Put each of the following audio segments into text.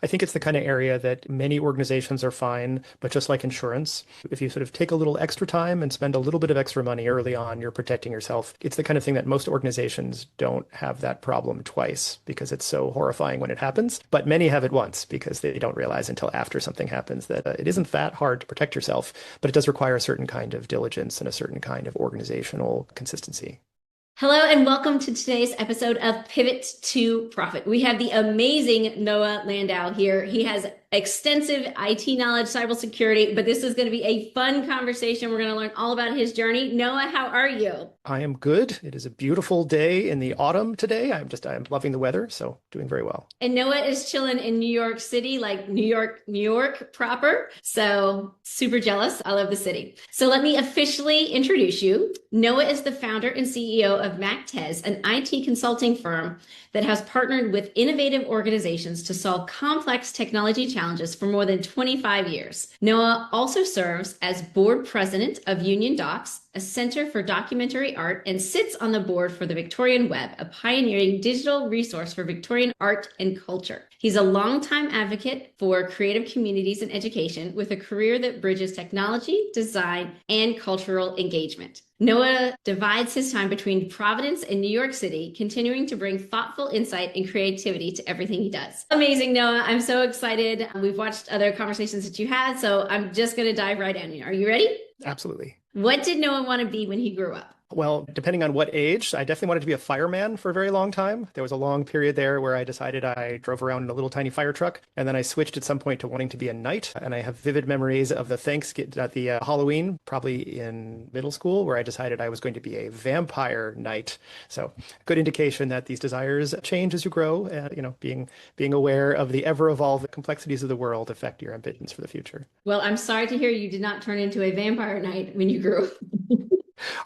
I think it's the kind of area that many organizations are fine, but just like insurance, if you sort of take a little extra time and spend a little bit of extra money early on, you're protecting yourself. It's the kind of thing that most organizations don't have that problem twice because it's so horrifying when it happens, but many have it once because they don't realize until after something happens that it isn't that hard to protect yourself, but it does require a certain kind of diligence and a certain kind of organizational consistency. Hello and welcome to today's episode of Pivot to Profit. We have the amazing Noah Landow here. He has extensive IT knowledge, cybersecurity, but this is going to be a fun conversation. We're going to learn all about his journey. Noah, how are you? I am good. It is a beautiful day in the autumn today. I'm loving the weather, so doing very well. And Noah is chilling in New York City, like New York proper. So super jealous. I love the city. So let me officially introduce you. Noah is the founder and CEO of Macktez, an IT consulting firm that has partnered with innovative organizations to solve complex technology challenges for more than 25 years. Noah also serves as board president of Union Docs, a center for documentary art, and sits on the board for the Victorian Web, a pioneering digital resource for Victorian art and culture. He's a longtime advocate for creative communities and education with a career that bridges technology, design, and cultural engagement. Noah divides his time between Providence and New York City, continuing to bring thoughtful insight and creativity to everything he does. Amazing, Noah. I'm so excited. We've watched other conversations that you had, so I'm just going to dive right in. Are you ready? Absolutely. What did Noah want to be when he grew up? Well, depending on what age, I definitely wanted to be a fireman for a very long time. There was a long period there where I decided I drove around in a little tiny fire truck, and then I switched at some point to wanting to be a knight. And I have vivid memories of the Halloween, probably in middle school, where I decided I was going to be a vampire knight. So, good indication that these desires change as you grow. Being aware of the ever-evolving complexities of the world affect your ambitions for the future. Well, I'm sorry to hear you did not turn into a vampire knight when you grew up.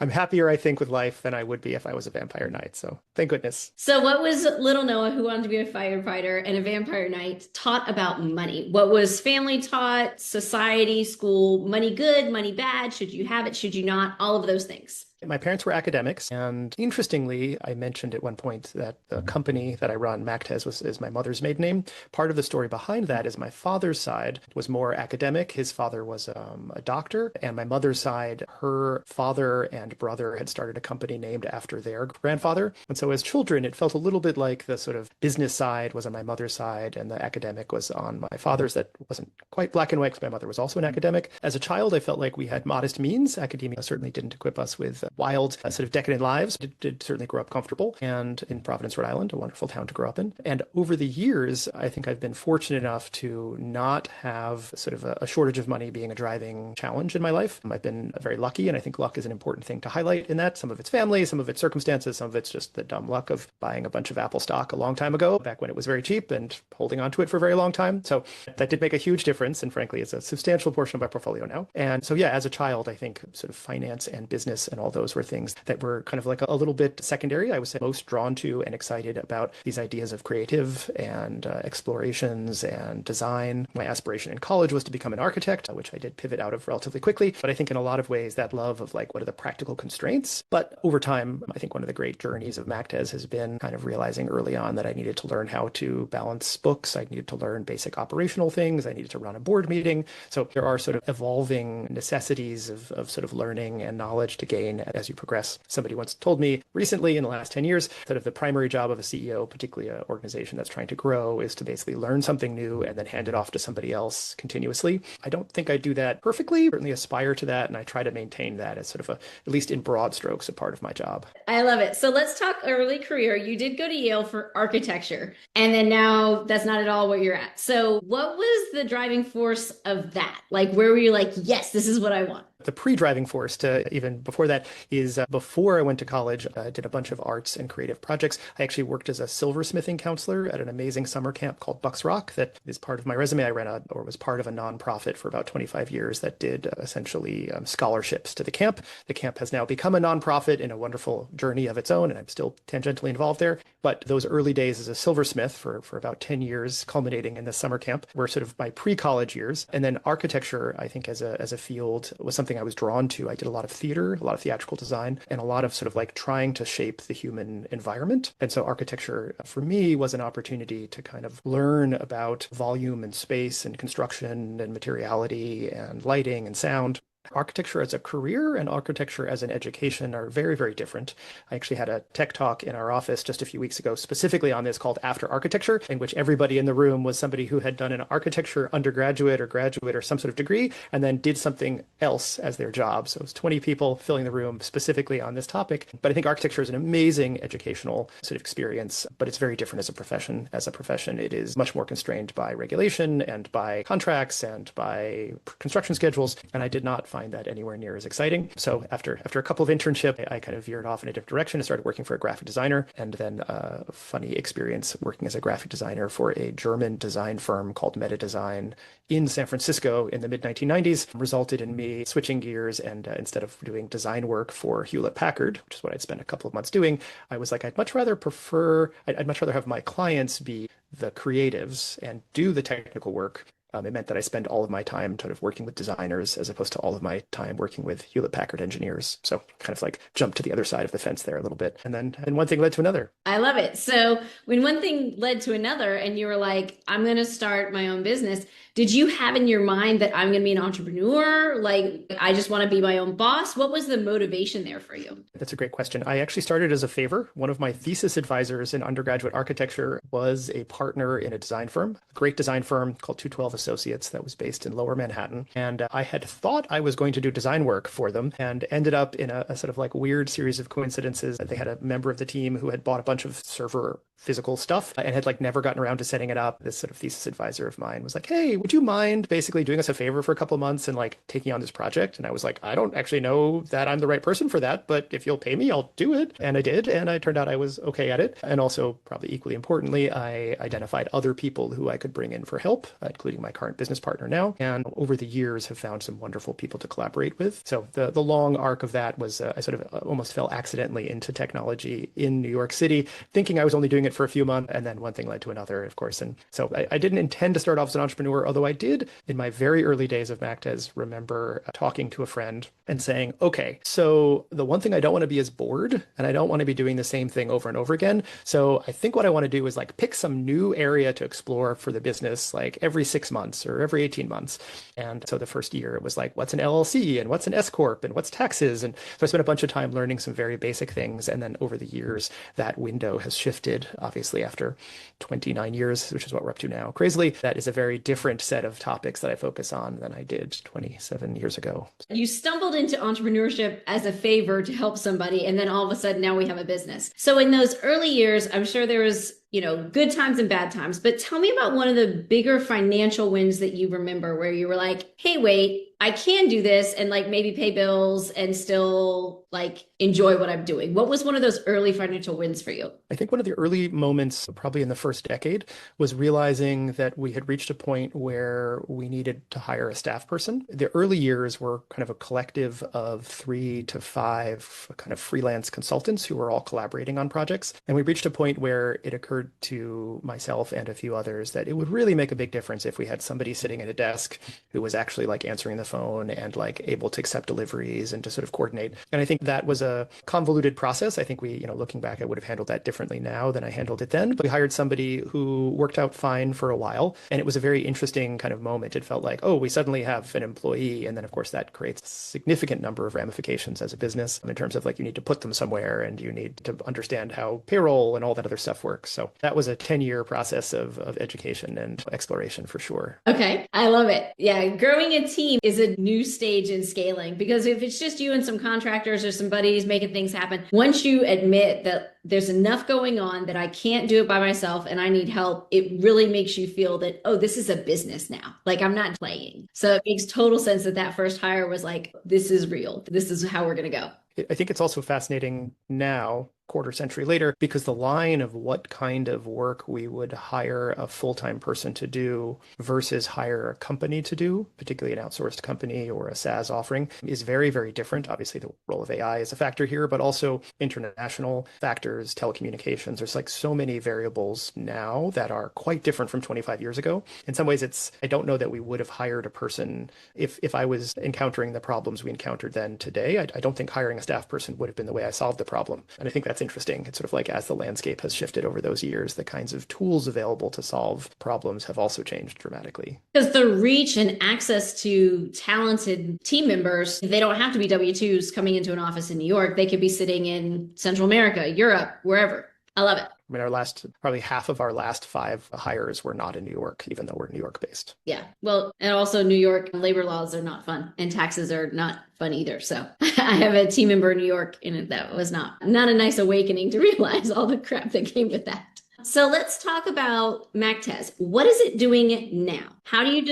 I'm happier, I think, with life than I would be if I was a vampire knight. So thank goodness. So what was little Noah, who wanted to be a firefighter and a vampire knight, taught about money? What was family taught, society, school, money good, money bad? Should you have it? Should you not? All of those things. My parents were academics, and interestingly, I mentioned at one point that the company that I run, Macktez, is my mother's maiden name. Part of the story behind that is my father's side was more academic. His father was a doctor, and my mother's side, her father and brother had started a company named after their grandfather. And so as children, it felt a little bit like the sort of business side was on my mother's side, and the academic was on my father's. That wasn't quite black and white because my mother was also an academic. As a child, I felt like we had modest means. Academia certainly didn't equip us with wild, sort of decadent lives. Did certainly grow up comfortable and in Providence, Rhode Island, a wonderful town to grow up in. And over the years, I think I've been fortunate enough to not have sort of a shortage of money being a driving challenge in my life. I've been very lucky, and I think luck is an important thing to highlight in that. Some of it's family, some of it's circumstances, some of it's just the dumb luck of buying a bunch of Apple stock a long time ago, back when it was very cheap, and holding on to it for a very long time. So that did make a huge difference, and frankly, it's a substantial portion of my portfolio now. And so, yeah, as a child, I think sort of finance and business and all those were things that were kind of like a little bit secondary. I was most drawn to and excited about these ideas of creative and explorations and design. My aspiration in college was to become an architect, which I did pivot out of relatively quickly. But I think in a lot of ways, that love of like, what are the practical constraints? But over time, I think one of the great journeys of Macktez has been kind of realizing early on that I needed to learn how to balance books. I needed to learn basic operational things. I needed to run a board meeting. So there are sort of evolving necessities of sort of learning and knowledge to gain as you progress. Somebody once told me recently in the last 10 years, sort of the primary job of a CEO, particularly an organization that's trying to grow, is to basically learn something new and then hand it off to somebody else continuously. I don't think I do that perfectly, certainly aspire to that, and I try to maintain that as sort of at least in broad strokes, a part of my job. I love it. So let's talk early career. You did go to Yale for architecture, and then now that's not at all what you're at. So what was the driving force of that? Like, where were you like, yes, this is what I want? The pre-driving force to even before that is before I went to college, I did a bunch of arts and creative projects. I actually worked as a silversmithing counselor at an amazing summer camp called Bucks Rock that is part of my resume. I was part of a nonprofit for about 25 years that did essentially scholarships to the camp. The camp has now become a nonprofit in a wonderful journey of its own, and I'm still tangentially involved there. But those early days as a silversmith for about 10 years, culminating in the summer camp, were sort of my pre-college years. And then architecture, I think as a field, was something something I was drawn to. I did a lot of theater, a lot of theatrical design, and a lot of sort of like trying to shape the human environment. And so architecture for me was an opportunity to kind of learn about volume and space and construction and materiality and lighting and sound. Architecture as a career and architecture as an education are very, very different. I actually had a tech talk in our office just a few weeks ago, specifically on this called After Architecture, in which everybody in the room was somebody who had done an architecture undergraduate or graduate or some sort of degree, and then did something else as their job. So it was 20 people filling the room specifically on this topic. But I think architecture is an amazing educational sort of experience, but it's very different as a profession. As a profession, it is much more constrained by regulation and by contracts and by construction schedules. And I did not find that anywhere near as exciting. So after a couple of internships, I kind of veered off in a different direction and started working for a graphic designer. And then a funny experience working as a graphic designer for a German design firm called Meta Design in San Francisco in the mid-1990s resulted in me switching gears. And instead of doing design work for Hewlett Packard, which is what I'd spent a couple of months doing, I was like, I'd much rather have my clients be the creatives and do the technical work. It meant that I spend all of my time sort of working with designers as opposed to all of my time working with Hewlett Packard engineers. So kind of like jumped to the other side of the fence there a little bit. And one thing led to another. I love it. So when one thing led to another and you were like, I'm going to start my own business, did you have in your mind that I'm going to be an entrepreneur? Like, I just want to be my own boss? What was the motivation there for you? That's a great question. I actually started as a favor. One of my thesis advisors in undergraduate architecture was a partner in a design firm, a great design firm called 212 Associates that was based in Lower Manhattan. And I had thought I was going to do design work for them and ended up in a sort of like weird series of coincidences. They had a member of the team who had bought a bunch of server physical stuff and had like never gotten around to setting it up. This sort of thesis advisor of mine was like, hey, would you mind basically doing us a favor for a couple of months and like taking on this project? And I was like, I don't actually know that I'm the right person for that, but if you'll pay me, I'll do it. And I did. And I turned out I was okay at it. And also, probably equally importantly, I identified other people who I could bring in for help, including my current business partner now. And over the years have found some wonderful people to collaborate with. So the long arc of that was I sort of almost fell accidentally into technology in New York City, thinking I was only doing it for a few months. And then one thing led to another, of course. And so I didn't intend to start off as an entrepreneur, although I did in my very early days of Macktez remember talking to a friend and saying, okay, so the one thing I don't want to be is bored, and I don't want to be doing the same thing over and over again. So I think what I want to do is like pick some new area to explore for the business, like every 6 months or every 18 months. And so the first year it was like, what's an LLC and what's an S Corp and what's taxes? And so I spent a bunch of time learning some very basic things. And then over the years, that window has shifted, obviously after 29 years, which is what we're up to now. Crazily, that is a very different set of topics that I focus on than I did 27 years ago. You stumbled into entrepreneurship as a favor to help somebody, and then all of a sudden now we have a business. So in those early years, I'm sure there was, good times and bad times, but tell me about one of the bigger financial wins that you remember where you were like, hey, wait, I can do this and like maybe pay bills and still like enjoy what I'm doing. What was one of those early financial wins for you? I think one of the early moments, probably in the first decade, was realizing that we had reached a point where we needed to hire a staff person. The early years were kind of a collective of 3 to 5 kind of freelance consultants who were all collaborating on projects. And we reached a point where it occurred to myself and a few others that it would really make a big difference if we had somebody sitting at a desk who was actually like answering the phone and like able to accept deliveries and to sort of coordinate. And I think that was a convoluted process. I think we, looking back, I would have handled that differently now than I handled it then. But we hired somebody who worked out fine for a while. And it was a very interesting kind of moment. It felt like, oh, we suddenly have an employee. And then, of course, that creates a significant number of ramifications as a business in terms of like you need to put them somewhere and you need to understand how payroll and all that other stuff works. So that was a 10-year process of education and exploration for sure. Okay. I love it. Yeah. Growing a team is a new stage in scaling, because if it's just you and some contractors or some buddies making things happen, once you admit that there's enough going on that I can't do it by myself and I need help, it really makes you feel that, oh, this is a business now. Like I'm not playing. So it makes total sense that that first hire was like, this is real. This is how we're going to go. I think it's also fascinating now, quarter century later, because the line of what kind of work we would hire a full-time person to do versus hire a company to do, particularly an outsourced company or a SaaS offering, is very, very different. Obviously, the role of AI is a factor here, but also international factors, telecommunications. There's like so many variables now that are quite different from 25 years ago. In some ways, I don't know that we would have hired a person if I was encountering the problems we encountered then today. I don't think hiring a staff person would have been the way I solved the problem. And I think that's interesting. It's sort of like as the landscape has shifted over those years, the kinds of tools available to solve problems have also changed dramatically. Because the reach and access to talented team members, they don't have to be W-2s coming into an office in New York. They could be sitting in Central America, Europe, wherever. I love it. I mean, probably half of our last 5 hires were not in New York, even though we're New York based. Yeah. Well, and also New York labor laws are not fun and taxes are not fun either. So I have a team member in New York and that was not a nice awakening to realize all the crap that came with that. So let's talk about Macktez. What is it doing now? How do you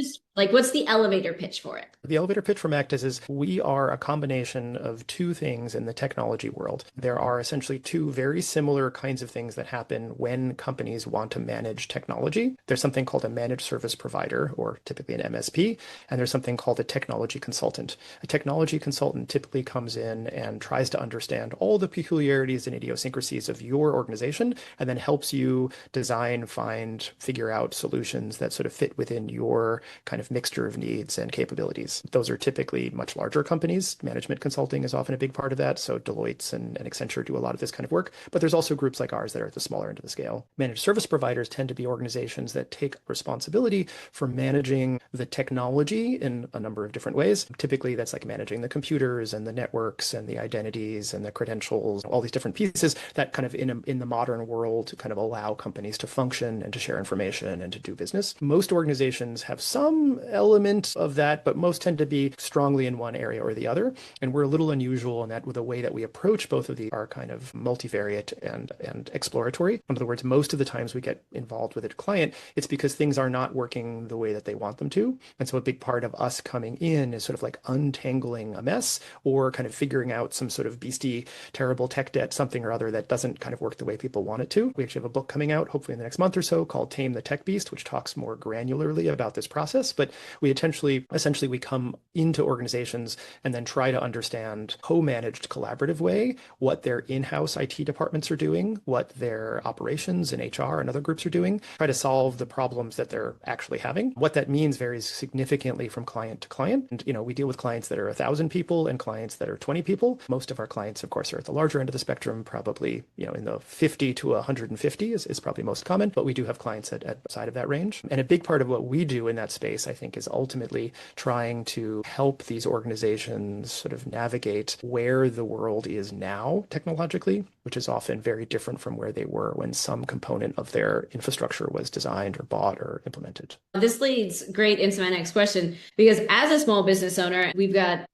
what's the elevator pitch for it? The elevator pitch for Macktez is we are a combination of 2 things in the technology world. There are essentially 2 very similar kinds of things that happen when companies want to manage technology. There's something called a managed service provider, or typically an MSP, and there's something called a technology consultant. A technology consultant typically comes in and tries to understand all the peculiarities and idiosyncrasies of your organization, and then helps you design, find, figure out solutions that sort of fit within your kind of mixture of needs and capabilities. Those are typically much larger companies. Management consulting is often a big part of that. So Deloitte and Accenture do a lot of this kind of work, but there's also groups like ours that are at the smaller end of the scale. Managed service providers tend to be organizations that take responsibility for managing the technology in a number of different ways. Typically, that's like managing the computers and the networks and the identities and the credentials, all these different pieces that kind of in the modern world kind of allow companies to function and to share information and to do business. Most organizations have some element of that, but most tend to be strongly in one area or the other. And we're a little unusual in that with the way that we approach both of these are kind of multivariate and exploratory. In other words, most of the times we get involved with a client, it's because things are not working the way that they want them to. And so a big part of us coming in is sort of like untangling a mess or kind of figuring out some sort of beastie, terrible tech debt, something or other that doesn't kind of work the way people want it to. We actually have a book coming out, hopefully in the next month or so, called Tame the Tech Beast, which talks more granularly about this process. But we essentially we come into organizations and then try to understand co-managed collaborative way what their in-house IT departments are doing, what their operations and HR and other groups are doing, try to solve the problems that they're actually having. What that means varies significantly from client to client. And, we deal with clients that are 1,000 people and clients that are 20 people. Most of our clients, of course, are at the larger end of the spectrum, probably, in the 50 to 150 is probably most common, but we do have clients at side of that range. And a big part of what we do in that space, I think, is ultimately trying to help these organizations sort of navigate where the world is now technologically, which is often very different from where they were when some component of their infrastructure was designed or bought or implemented. This leads great into my next question, because as a small business owner, we've got,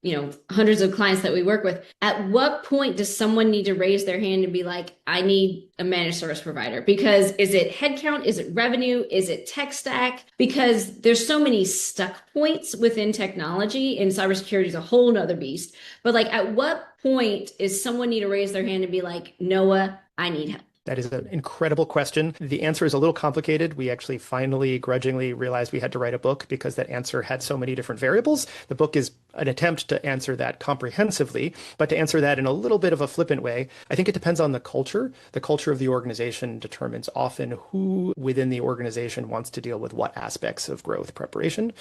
hundreds of clients that we work with. At what point does someone need to raise their hand and be like, I need a managed service provider? Because is it headcount? Is it revenue? Is it tech stack? Because there's so many stuck points within technology, and cybersecurity is a whole nother beast. But at what point is someone need to raise their hand and be like, Noah, I need help? That is an incredible question. The answer is a little complicated. We actually finally grudgingly realized we had to write a book because that answer had so many different variables. The book is an attempt to answer that comprehensively, but to answer that in a little bit of a flippant way, I think it depends on the culture. The culture of the organization determines often who within the organization wants to deal with what aspects of growth preparation.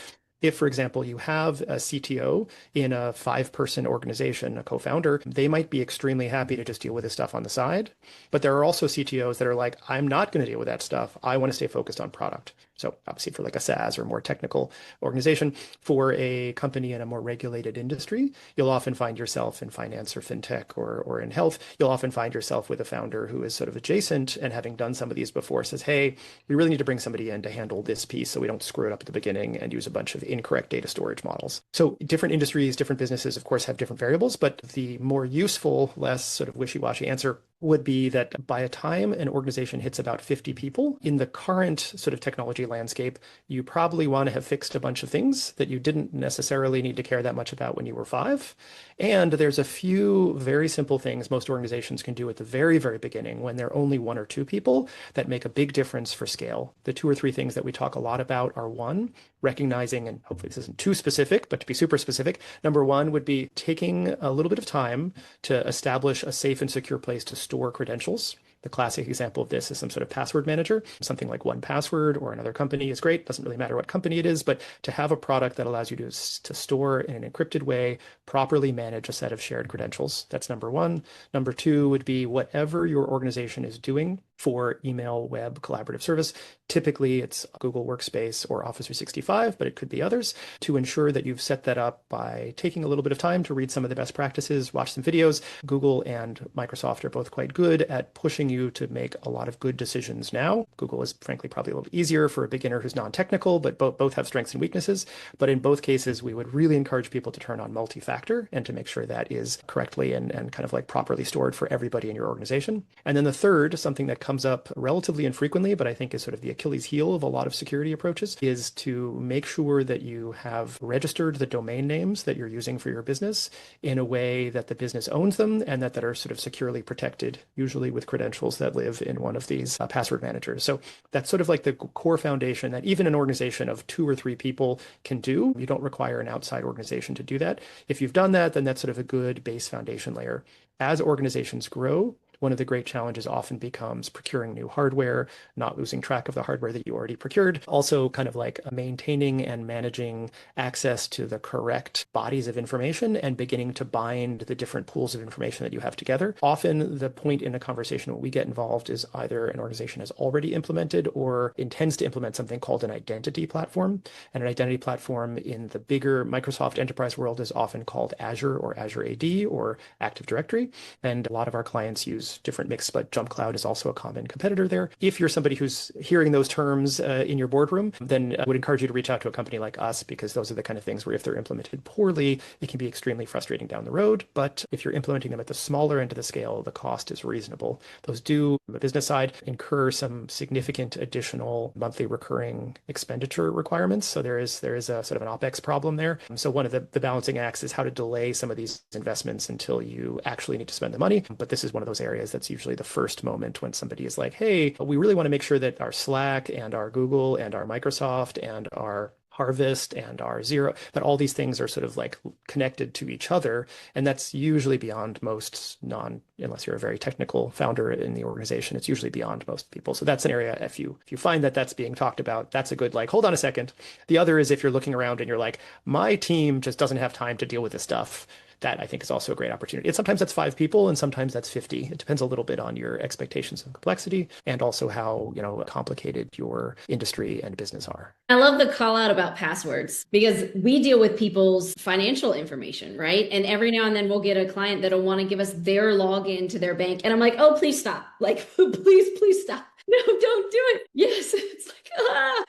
If, for example, you have a CTO in a 5-person organization, a co-founder, they might be extremely happy to just deal with this stuff on the side. But there are also CTOs that are like, I'm not going to deal with that stuff. I want to stay focused on product. So obviously for like a SaaS or more technical organization, for a company in a more regulated industry, you'll often find yourself in finance or fintech or in health. You'll often find yourself with a founder who is sort of adjacent and having done some of these before says, hey, we really need to bring somebody in to handle this piece so we don't screw it up at the beginning and use a bunch of incorrect data storage models. So different industries, different businesses, of course, have different variables, but the more useful, less sort of wishy-washy answer would be that by a time an organization hits about 50 people, in the current sort of technology landscape, you probably want to have fixed a bunch of things that you didn't necessarily need to care that much about when you were 5. And there's a few very simple things most organizations can do at the very, very beginning when there are only 1 or 2 people that make a big difference for scale. The 2 or 3 things that we talk a lot about are: 1, recognizing, and hopefully this isn't too specific, but to be super specific, number 1 would be taking a little bit of time to establish a safe and secure place to store credentials. The classic example of this is some sort of password manager. Something like 1Password or another company is great. Doesn't really matter what company it is, but to have a product that allows you to store in an encrypted way, properly manage a set of shared credentials. That's number 1. Number 2 would be whatever your organization is doing for email, web, collaborative service. Typically, it's Google Workspace or Office 365, but it could be others, to ensure that you've set that up by taking a little bit of time to read some of the best practices, watch some videos. Google and Microsoft are both quite good at pushing you to make a lot of good decisions now. Google is frankly probably a little easier for a beginner who's non-technical, but both have strengths and weaknesses. But in both cases, we would really encourage people to turn on multi-factor and to make sure that is correctly and kind of like properly stored for everybody in your organization. And then the third, something that comes up relatively infrequently, but I think is sort of the Achilles heel of a lot of security approaches, is to make sure that you have registered the domain names that you're using for your business in a way that the business owns them and that are sort of securely protected, usually with credentials that live in one of these password managers. So that's sort of like the core foundation that even an organization of 2 or 3 people can do. You don't require an outside organization to do that. If you've done that, then that's sort of a good base foundation layer. As organizations grow, one of the great challenges often becomes procuring new hardware, not losing track of the hardware that you already procured. Also kind of like maintaining and managing access to the correct bodies of information and beginning to bind the different pools of information that you have together. Often the point in a conversation when we get involved is either an organization has already implemented or intends to implement something called an identity platform. And an identity platform in the bigger Microsoft enterprise world is often called Azure or Azure AD or Active Directory. And a lot of our clients use different mix, but Jump Cloud is also a common competitor there. If you're somebody who's hearing those terms in your boardroom, then I would encourage you to reach out to a company like us, because those are the kind of things where if they're implemented poorly, it can be extremely frustrating down the road. But if you're implementing them at the smaller end of the scale, the cost is reasonable. Those do, on the business side, incur some significant additional monthly recurring expenditure requirements. So there is a sort of an OpEx problem there. So one of the balancing acts is how to delay some of these investments until you actually need to spend the money. But this is one of those areas that's usually the first moment when somebody is like, hey, we really want to make sure that our Slack and our Google and our Microsoft and our Harvest and our Zero, that all these things are sort of like connected to each other. And that's usually beyond most unless you're a very technical founder in the organization, it's usually beyond most people. So that's an area, if you find that that's being talked about, that's a good, like, hold on a second. The other is if you're looking around and you're like, my team just doesn't have time to deal with this stuff. That I think is also a great opportunity. Sometimes that's 5 people and sometimes that's 50. It depends a little bit on your expectations of complexity and also how, complicated your industry and business are. I love the call out about passwords, because we deal with people's financial information, right? And every now and then we'll get a client that'll want to give us their login to their bank. And I'm like, oh, please stop. Like, please stop. No, don't do it. Yes. It's like,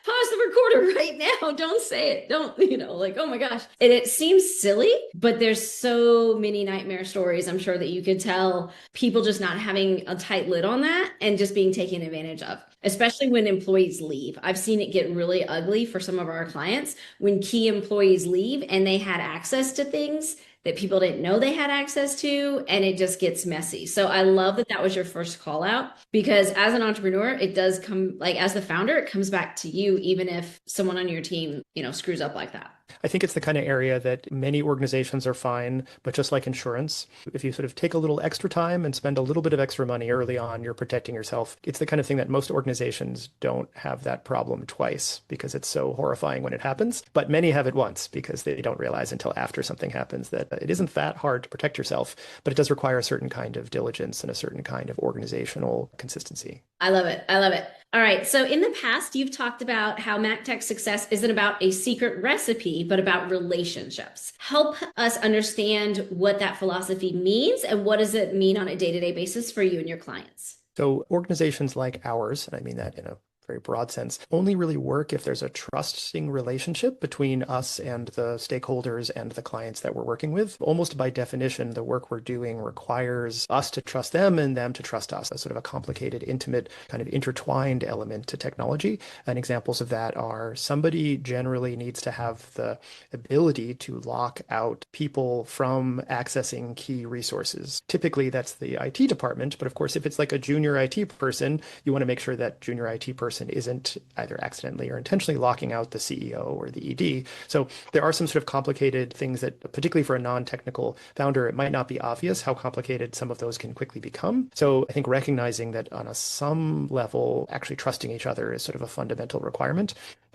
pause the recorder right now. Don't say it. Don't, like, oh my gosh. And it seems silly, but there's so many nightmare stories, I'm sure, that you could tell, people just not having a tight lid on that and just being taken advantage of, especially when employees leave. I've seen it get really ugly for some of our clients when key employees leave and they had access to things that people didn't know they had access to, and it just gets messy. So I love that was your first call out, because as an entrepreneur, it does come, like, as the founder, it comes back to you, even if someone on your team, screws up like that. I think it's the kind of area that many organizations are fine, but just like insurance, if you sort of take a little extra time and spend a little bit of extra money early on, you're protecting yourself. It's the kind of thing that most organizations don't have that problem twice because it's so horrifying when it happens, but many have it once because they don't realize until after something happens that it isn't that hard to protect yourself, but it does require a certain kind of diligence and a certain kind of organizational consistency. I love it. All right. So in the past, you've talked about how Macktez success isn't about a secret recipe, but about relationships. Help us understand what that philosophy means and what does it mean on a day-to-day basis for you and your clients? So organizations like ours, and I mean that in a very broad sense, only really work if there's a trusting relationship between us and the stakeholders and the clients that we're working with. Almost by definition, the work we're doing requires us to trust them and them to trust us. That's sort of a complicated, intimate, kind of intertwined element to technology. And examples of that are somebody generally needs to have the ability to lock out people from accessing key resources. Typically, that's the IT department, but of course, if it's like a junior IT person, you want to make sure that junior IT person isn't either accidentally or intentionally locking out the CEO or the ED. So there are some sort of complicated things that, particularly for a non-technical founder, it might not be obvious how complicated some of those can quickly become. So I think recognizing that on some level, actually trusting each other is sort of a fundamental requirement.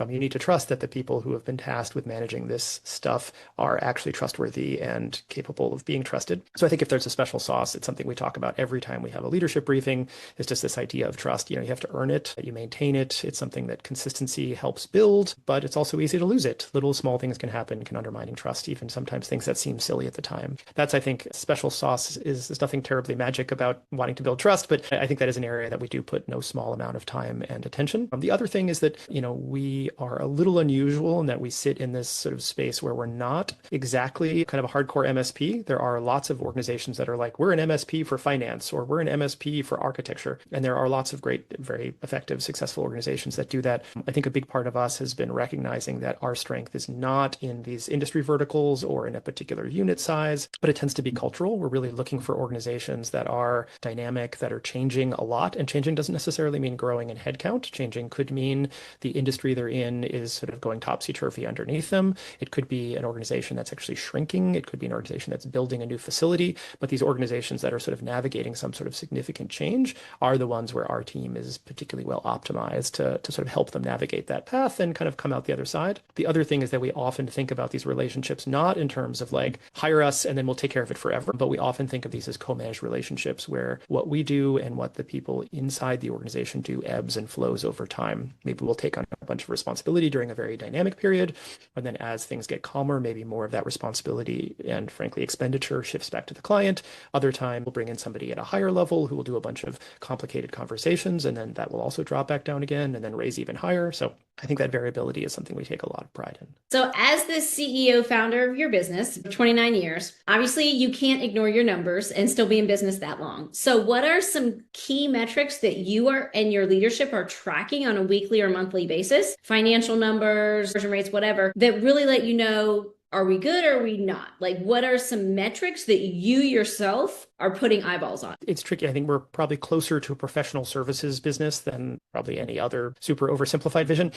You need to trust that the people who have been tasked with managing this stuff are actually trustworthy and capable of being trusted. So I think if there's a special sauce, it's something we talk about every time we have a leadership briefing. It's just this idea of trust. You have to earn it, you maintain it. It's something that consistency helps build, but it's also easy to lose it. Little small things can happen, can undermining trust, even sometimes things that seem silly at the time. That's, I think, special sauce is nothing terribly magic about wanting to build trust, but I think that is an area that we do put no small amount of time and attention. The other thing is that, we are a little unusual in that we sit in this sort of space where we're not exactly kind of a hardcore MSP. There are lots of organizations that are like, we're an MSP for finance, or we're an MSP for architecture. And there are lots of great, very effective, successful organizations that do that. I think a big part of us has been recognizing that our strength is not in these industry verticals or in a particular unit size, but it tends to be cultural. We're really looking for organizations that are dynamic, that are changing a lot. And changing doesn't necessarily mean growing in headcount. Changing could mean the industry they're in is sort of going topsy-turvy underneath them. It could be an organization that's actually shrinking. It could be an organization that's building a new facility. But these organizations that are sort of navigating some sort of significant change are the ones where our team is particularly well optimized to sort of help them navigate that path and kind of come out the other side. The other thing is that we often think about these relationships not in terms of like, hire us and then we'll take care of it forever, but we often think of these as co-managed relationships where what we do and what the people inside the organization do ebbs and flows over time. Maybe we'll take on a bunch of responsibility during a very dynamic period, and then as things get calmer, maybe more of that responsibility and frankly expenditure shifts back to the client. Other time we'll bring in somebody at a higher level who will do a bunch of complicated conversations, and then that will also drop back down again and then raise even higher. So I think that variability is something we take a lot of pride in. So as the CEO founder of your business, 29 years, obviously you can't ignore your numbers and still be in business that long. So what are some key metrics that you are and your leadership are tracking on a weekly or monthly basis? Financial numbers, conversion rates, whatever, that really let you know, are we good or are we not? Like, what are some metrics that you yourself are putting eyeballs on? It's tricky. I think we're probably closer to a professional services business than probably any other super oversimplified vision.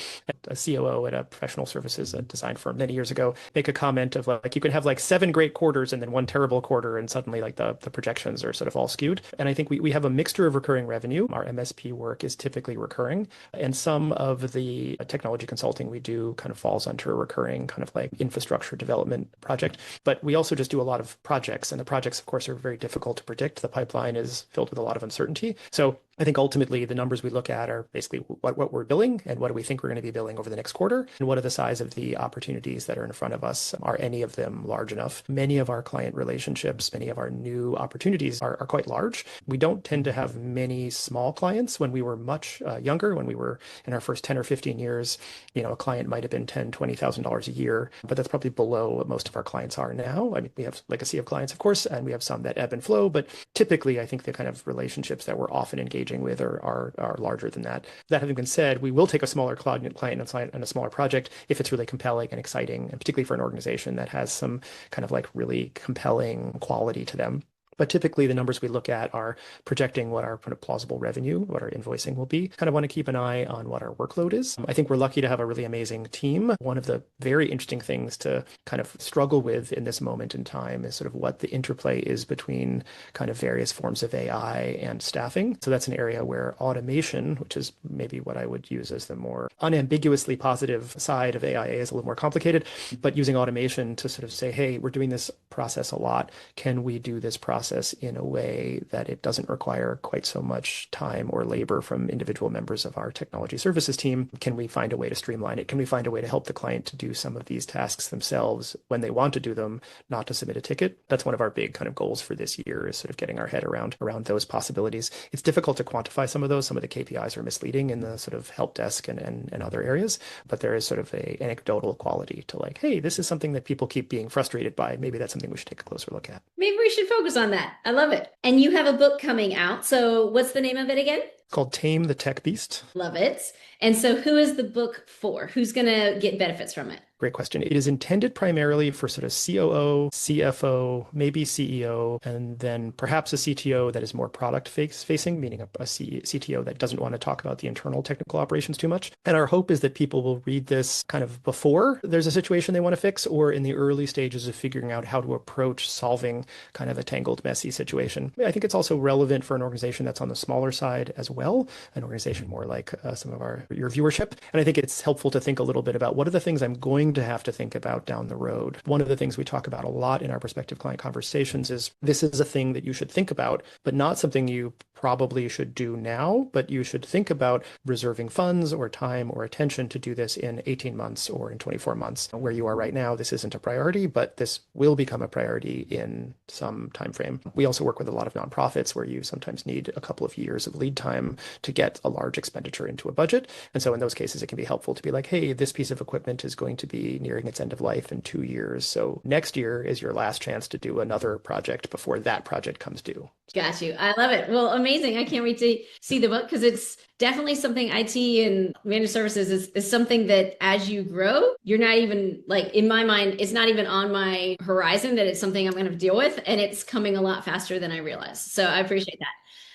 A COO at a professional services design firm many years ago make a comment of like, you can have like 7 great quarters and then 1 terrible quarter, and suddenly like the projections are sort of all skewed. And I think we have a mixture of recurring revenue. Our MSP work is typically recurring, and some of the technology consulting we do kind of falls under a recurring kind of like infrastructure development project. But we also just do a lot of projects, and the projects, of course, are very difficult to predict. The pipeline is filled with a lot of uncertainty. So I think ultimately the numbers we look at are basically what we're billing and what do we think we're going to be billing over the next quarter, and what are the size of the opportunities that are in front of us. Are any of them large enough? Many of our client relationships, many of our new opportunities are quite large. We don't tend to have many small clients. When we were much younger, when we were in our first 10 or 15 years, a client might have been $10,000, $20,000 a year, but that's probably below what most of our clients are now. I mean, we have legacy of clients, of course, and we have some that ebb and flow, but typically I think the kind of relationships that we're often engaging with are larger than that. That having been said, we will take a smaller client and a smaller project if it's really compelling and exciting, and particularly for an organization that has some kind of like really compelling quality to them. But typically the numbers we look at are projecting what our kind of plausible revenue, what our invoicing will be. Kind of want to keep an eye on what our workload is. I think we're lucky to have a really amazing team. One of the very interesting things to kind of struggle with in this moment in time is sort of what the interplay is between kind of various forms of AI and staffing. So that's an area where automation, which is maybe what I would use as the more unambiguously positive side of AI, is a little more complicated, but using automation to sort of say, hey, we're doing this process a lot. Can we do this process process in a way that it doesn't require quite so much time or labor from individual members of our technology services team? Can we find a way to streamline it? Can we find a way to help the client to do some of these tasks themselves when they want to do them, not to submit a ticket? That's one of our big kind of goals for this year, is sort of getting our head around those possibilities. It's difficult to quantify some of those. Some of the KPIs are misleading in the sort of help desk and other areas, but there is sort of a anecdotal quality to like, hey, this is something that people keep being frustrated by. Maybe that's something we should take a closer look at. Maybe we should focus on that. I love it. And you have a book coming out. So what's the name of it again? It's called Tame the Tech Beast. Love it. And so who is the book for? Who's going to get benefits from it? Great question. It is intended primarily for sort of COO, CFO, maybe CEO, and then perhaps a CTO that is more product facing, meaning a CTO that doesn't want to talk about the internal technical operations too much. And our hope is that people will read this kind of before there's a situation they want to fix, or in the early stages of figuring out how to approach solving kind of a tangled, messy situation. I think it's also relevant for an organization that's on the smaller side as well, an organization more like some of your viewership. And I think it's helpful to think a little bit about what are the things I'm going to have to think about down the road. One of the things we talk about a lot in our prospective client conversations is this is a thing that you should think about, but not something you probably should do now, but you should think about reserving funds or time or attention to do this in 18 months or in 24 months. Where you are right now, this isn't a priority, but this will become a priority in some time frame. We also work with a lot of nonprofits where you sometimes need a couple of years of lead time to get a large expenditure into a budget. And so in those cases, it can be helpful to be like, hey, this piece of equipment is going to be nearing its end of life in 2 years. So next year is your last chance to do another project before that project comes due. Got you. I love it. Well, amazing. I can't wait to see the book because it's definitely something IT and managed services is something that as you grow, you're not even like, in my mind, it's not even on my horizon that it's something I'm going to deal with. And it's coming a lot faster than I realized. So I appreciate that.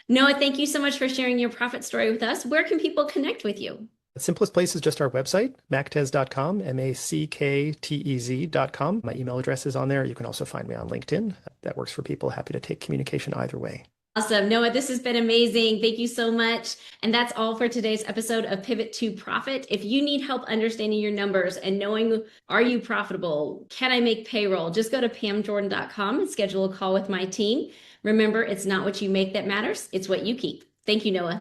Noah, thank you so much for sharing your profit story with us. Where can people connect with you? The simplest place is just our website, macktez.com, macktez.com. My email address is on there. You can also find me on LinkedIn. That works for people. Happy to take communication either way. Awesome. Noah, this has been amazing. Thank you so much. And that's all for today's episode of Pivot to Profit. If you need help understanding your numbers and knowing, are you profitable? Can I make payroll? Just go to pamjordan.com and schedule a call with my team. Remember, it's not what you make that matters. It's what you keep. Thank you, Noah.